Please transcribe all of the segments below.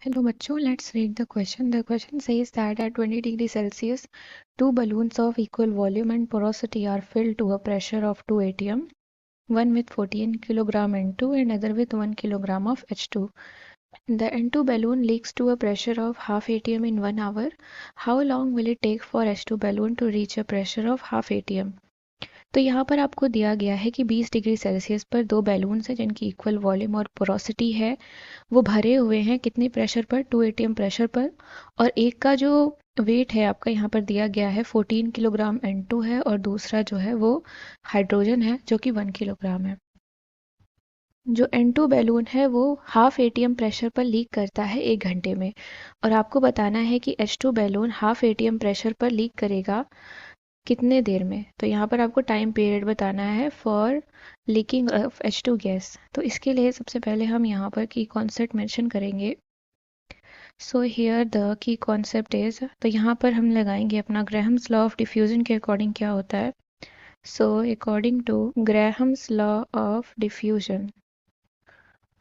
Hello बच्चों, let's read the question. The question says that at 20 degrees Celsius, two balloons of equal volume and porosity are filled to a pressure of 2 atm, one with 14 kilogram N2 and other with 1 kilogram of H2. The N2 balloon leaks to a pressure of half atm in 1 hour. How long will it take for H2 balloon to reach a pressure of half atm? तो यहाँ पर आपको दिया गया है कि 20 degree Celsius पर दो बैलून्स हैं जिनकी इक्वल वॉल्यूम और पोरोसिटी है। वो भरे हुए हैं कितने प्रेशर पर? 2 atm प्रेशर पर। और एक का जो वेट है आपका यहाँ पर दिया गया है 14 किलोग्राम N2 है और दूसरा जो है वो हाइड्रोजन है जो कि 1 किलोग्राम है। जो N2 बैलून है वो हाफ एटीएम प्रेशर पर लीक करता है 1 घंटे में और आपको बताना है कि H2 balloon half ATM pressure पर लीक करेगा कितने देर में। तो यहाँ पर आपको टाइम पीरियड बताना है for leaking of H2 gas. तो इसके लिए सबसे पहले हम यहाँ पर की कॉन्सेप्ट मेंशन करेंगे। So here the key concept is, तो यहाँ पर हम लगाएंगे अपना ग्राहम्स लॉ ऑफ डिफ्यूजन के अकॉर्डिंग क्या होता है। So according to Graham's law of diffusion,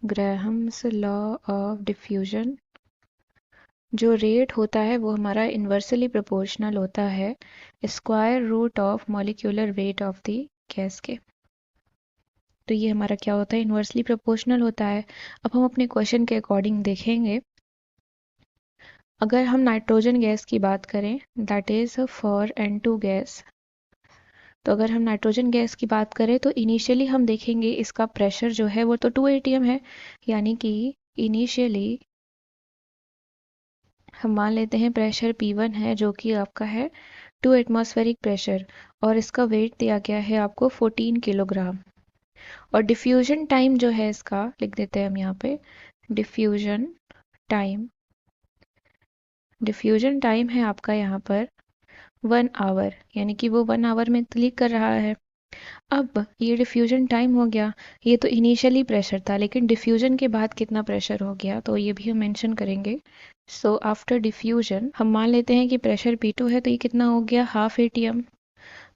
Graham's law of diffusion, जो रेट होता है वो हमारा इन्वर्सली प्रोपोर्शनल होता है square root of molecular weight of the gas के। तो ये हमारा क्या होता है? इन्वर्सली प्रोपोर्शनल होता है। अब हम अपने क्वेश्चन के अकॉर्डिंग देखेंगे। अगर हम नाइट्रोजन गैस की बात करें, that is for N2 gas, तो अगर हम नाइट्रोजन गैस की बात करें तो इनिशियली हम देखेंगे इसका प्रेशर जो है वो तो 2 atm है, यानी कि इनिशियली हम मान लेते हैं प्रेशर P1 है जो कि आपका है 2 एटमॉस्फेरिक प्रेशर और इसका वेट दिया गया है आपको 14 किलोग्राम। और डिफ्यूजन टाइम जो है इसका लिख देते हैं हम यहाँ पे, डिफ्यूजन टाइम, डिफ्यूजन टाइम है आपका यहाँ पर 1 आवर, यानी कि वो 1 आवर में लीक कर रहा है। अब ये डिफ्यूजन टाइम हो गया, ये तो इनिशियली प्रेशर था, लेकिन डिफ्यूजन के बाद कितना प्रेशर हो गया तो ये भी हम मेंशन करेंगे। सो आफ्टर डिफ्यूजन हम मान लेते हैं कि प्रेशर P2 है, तो ये कितना हो गया? Half ATM.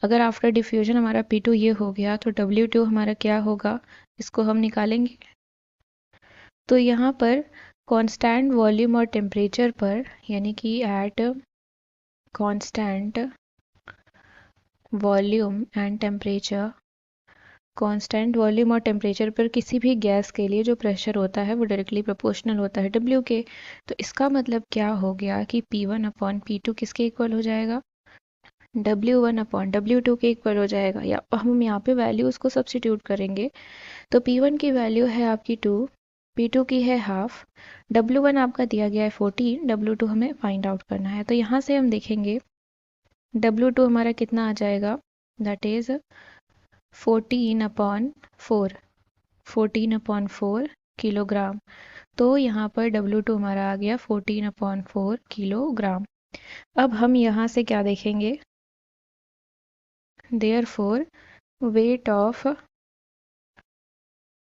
अगर आफ्टर डिफ्यूजन हमारा P2 ये हो गया तो W2 हमारा क्या होगा, इसको हम निकालेंगे। तो यहाँ पर कांस्टेंट वॉल्यूम और टेम्परेचर पर, यानी कि at constant volume and temperature, constant volume और टेम्परेचर पर किसी भी गैस के लिए जो प्रेशर होता है वो डायरेक्टली प्रोपोर्शनल होता है W के। तो इसका मतलब क्या हो गया कि P1 अपॉन P2 किसके इक्वल हो जाएगा? W1 अपॉन W2 के इक्वल हो जाएगा। या हम यहाँ पे वैल्यूज को सब्स्टिट्यूट करेंगे तो P1 की वैल्यू है आपकी 2, P2 की है हाफ, W1 आपका दिया गया है 14, W2 हमें फाइंड आउट करना है। तो यहाँ से हम देखेंगे W2 हमारा कितना आ जाएगा, that is 14 upon 4, 14 upon 4 kilogram. तो यहाँ पर W2 हमारा आ गया 14 अपॉन 4 किलोग्राम। अब हम यहाँ से क्या देखेंगे, therefore weight of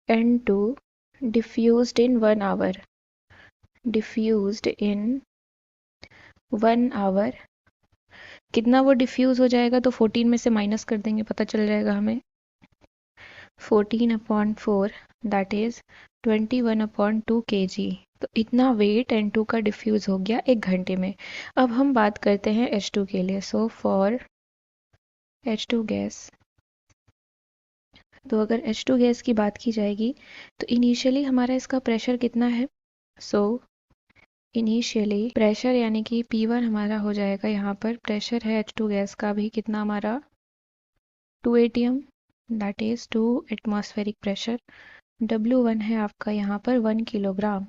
N2 diffused in 1 hour, diffused in 1 hour, कितना वो डिफ्यूज हो जाएगा? तो 14 में से माइनस कर देंगे, पता चल जाएगा हमें 14 upon 4 that is 21 upon 2 kg। तो इतना वेट N2 का डिफ्यूज हो गया 1 घंटे में। अब हम बात करते हैं H2 के लिए। सो फॉर H2 गैस, तो अगर H2 गैस की बात की जाएगी तो इनिशियली हमारा इसका प्रेशर कितना है? सो इनिशियली प्रेशर यानी कि P1 हमारा हो जाएगा, यहाँ पर प्रेशर है H2 गैस का भी कितना हमारा 2 atm, that is 2 atmospheric pressure. W1 है आपका यहाँ पर 1 kilogram.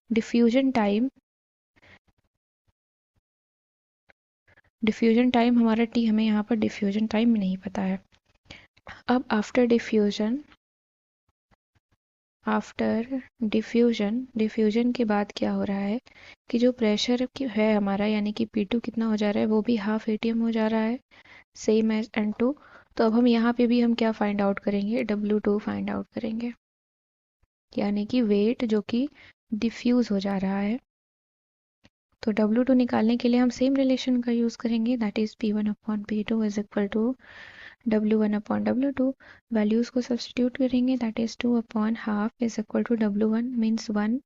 Diffusion time, diffusion time हमारा T, हमें यहाँ पर डिफ्यूजन टाइम नहीं पता है। अब after diffusion, after diffusion, diffusion के बाद क्या हो रहा है कि जो प्रेशर है हमारा यानी कि P2 कितना हो जा रहा है, वो भी हाफ एटीएम हो जा रहा है, सेम एज N2। तो अब हम यहाँ पे भी हम क्या फाइंड आउट करेंगे? W2 फाइंड आउट करेंगे, यानी कि वेट जो कि डिफ्यूज हो जा रहा है। तो W2 निकालने के लिए हम सेम रिलेशन का यूज़ करेंगे, that is P1 upon P2 is equal to W1 upon W2। Values को सब्स्टिट्यूट करेंगे, that is 2 upon half is equal to W1 means 1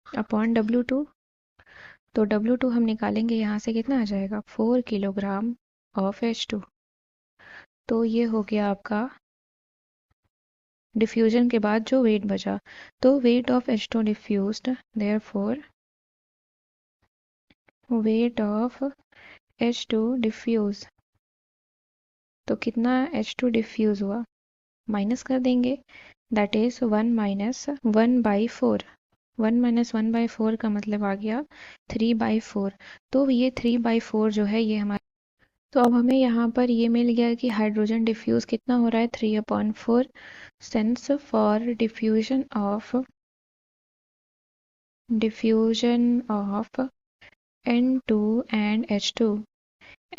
upon W2। तो W2 हम निकालेंगे यहाँ से, कितना आ जाएगा 4 किलोग्राम ऑफ H2। तो ये हो गया आपका डिफ्यूजन के बाद जो वेट बचा। तो weight of H2 diffused, therefore weight of H2 diffuse, तो कितना H2 डिफ्यूज हुआ माइनस कर देंगे, दैट इज 1 माइनस 1/4। 1 - 1/4 का मतलब आ गया 3/4। तो ये 3/4 जो है ये हमारा, तो अब हमें यहाँ पर ये मिल गया कि हाइड्रोजन डिफ्यूज कितना हो रहा है 3/4 sense for diffusion of N2 and H2।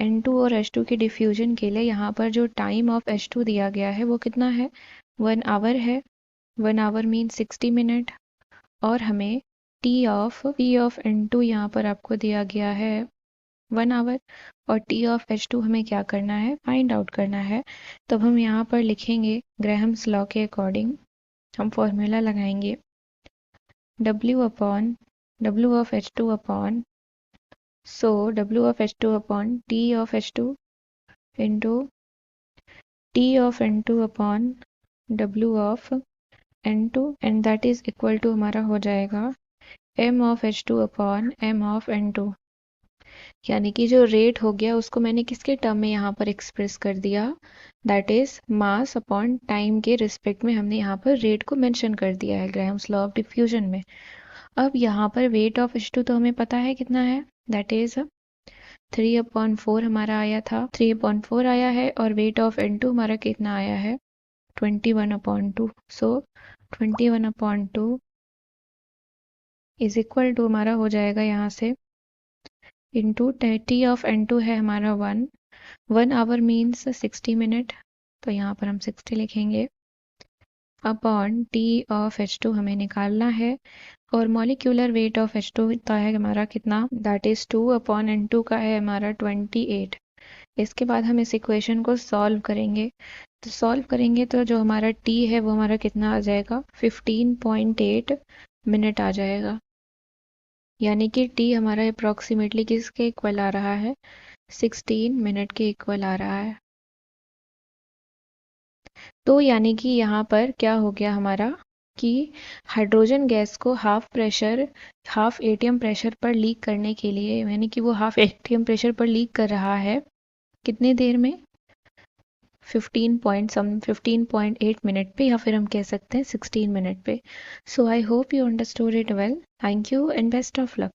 N2 और H2 की डिफ्यूजन के लिए यहाँ पर जो टाइम ऑफ H2 दिया गया है वो कितना है 1 आवर है। 1 आवर मीन 60 मिनट। और हमें T ऑफ N2 यहाँ पर आपको दिया गया है 1 आवर, और T ऑफ H2 हमें क्या करना है फाइंड आउट करना है। तब हम यहाँ पर लिखेंगे ग्राहम्स लॉ के अकॉर्डिंग हम फॉर्मूला लगाएंगे W of H2 upon, so W of H2 upon T of H2 into T of N2 upon W of N2, and that is equal to हमारा हो जाएगा M of H2 upon M of N2। यानी कि जो rate हो गया उसको मैंने किसके टर्म में यहाँ पर एक्सप्रेस कर दिया, that is mass upon time के रिस्पेक्ट में हमने यहाँ पर रेट को मेंशन कर दिया है ग्राहम्स लॉ ऑफ डिफ्यूजन में। अब यहाँ पर वेट ऑफ H2 तो हमें पता है कितना है, दैट इज 3/4 हमारा आया था, 3/4 आया है, और वेट ऑफ N2 हमारा कितना आया है 21/2। सो 21/2 इज इक्वल टू हमारा हो जाएगा यहाँ से इंटू T ऑफ N2 है हमारा 1 आवर मीन्स 60 मिनट, तो यहाँ पर हम 60 लिखेंगे, अपॉन T ऑफ H2 हमें निकालना है, और मॉलिक्यूलर वेट ऑफ H2 का है हमारा कितना, दैट इज 2/N2 का है हमारा 28। इसके बाद हम इस इक्वेशन को सॉल्व करेंगे, तो सॉल्व करेंगे तो जो हमारा T है वो हमारा कितना आ जाएगा 15.8 मिनट आ जाएगा। यानी कि T हमारा अप्रॉक्सीमेटली किसके इक्वल आ रहा है 16 मिनट के इक्वल आ रहा है। तो यानी कि यहाँ पर क्या हो गया हमारा कि हाइड्रोजन गैस को हाफ एटीएम प्रेशर पर लीक करने के लिए, यानी कि वो हाफ एटीएम प्रेशर पर लीक कर रहा है कितने देर में 15.8 मिनट पे, या फिर हम कह सकते हैं 16 मिनट पे। So I hope you understood it well. Thank you and best of luck.